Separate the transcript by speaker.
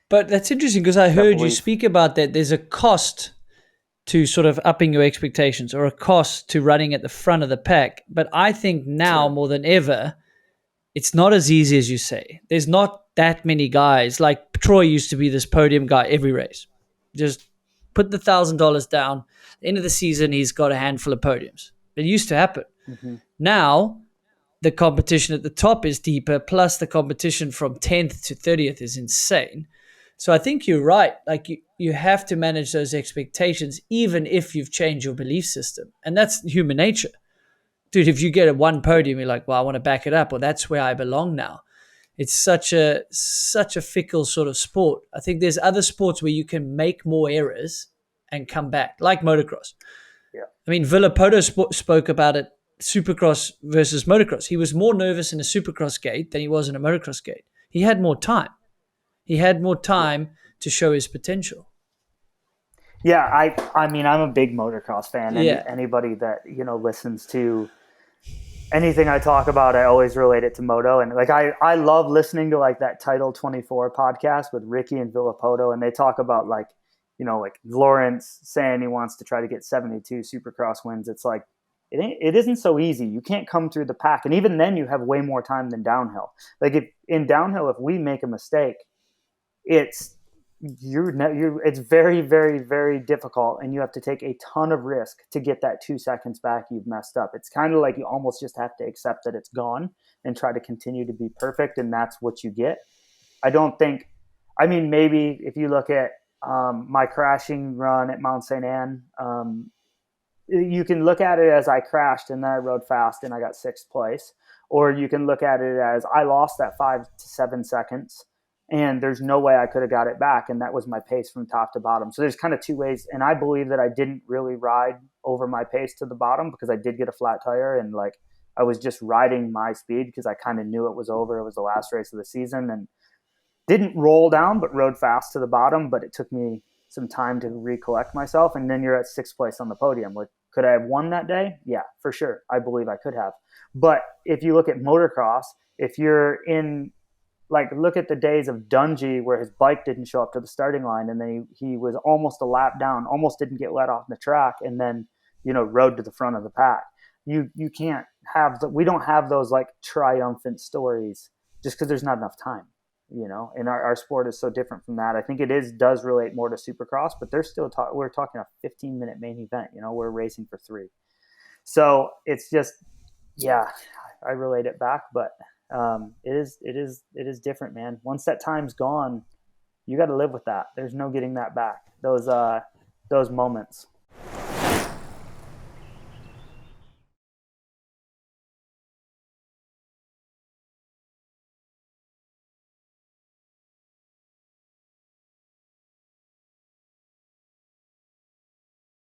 Speaker 1: But that's interesting because I heard you speak about that. There's a cost to sort of upping your expectations or a cost to running at the front of the pack. But I think now more than ever, it's not as easy as you say. There's not that many guys. Like Troy used to be this podium guy every race. Just put the $1,000 down. At the end of the season, he's got a handful of podiums. It used to happen.
Speaker 2: Mm-hmm.
Speaker 1: Now, the competition at the top is deeper, plus the competition from 10th to 30th is insane. So I think you're right. Like you have to manage those expectations, even if you've changed your belief system. And that's human nature. Dude, if you get a one podium, you're like, well, I want to back it up, or that's where I belong now. It's such a fickle sort of sport. I think there's other sports where you can make more errors and come back, like motocross.
Speaker 2: Yeah.
Speaker 1: I mean, Villapoto spoke about it, Supercross versus motocross. He was more nervous in a Supercross gate than he was in a motocross gate. He had more time. He had more time to show his potential.
Speaker 2: Yeah, I mean, I'm a big motocross fan, and
Speaker 1: Yeah.
Speaker 2: anybody that listens to anything I talk about, I always relate it to moto. And like I love listening to like that Title 24 podcast with Ricky and Villapoto, and they talk about like Lawrence saying he wants to try to get 72 Supercross wins. It's like it isn't so easy. You can't come through the pack, and even then you have way more time than downhill. Like in downhill, if we make a mistake, it's very, very, very difficult, and you have to take a ton of risk to get that 2 seconds back you've messed up. It's kind of like you almost just have to accept that it's gone and try to continue to be perfect, and that's what you get. I mean, maybe if you look at my crashing run at Mount St. Anne, you can look at it as I crashed and then I rode fast and I got 6th place, or you can look at it as I lost that 5 to 7 seconds and there's no way I could have got it back. And that was my pace from top to bottom. So there's kind of two ways. And I believe that I didn't really ride over my pace to the bottom because I did get a flat tire and like I was just riding my speed because I kind of knew it was over. It was the last race of the season and didn't roll down, but rode fast to the bottom. But it took me some time to recollect myself. And then you're at 6th place on the podium. Like, could I have won that day? Yeah, for sure. I believe I could have. But if you look at motocross, if you're in, like, look at the days of Dungey where his bike didn't show up to the starting line and then he was almost a lap down, almost didn't get let off the track and then, rode to the front of the pack. You can't have, we don't have those like triumphant stories just because there's not enough time, and our sport is so different from that. I think does relate more to Supercross, but they're still we're talking a 15-minute main event, we're racing for 3. So it's just, yeah, I relate it back, but it is different, man. Once that time's gone, you got to live with that. There's no getting that back. Those moments.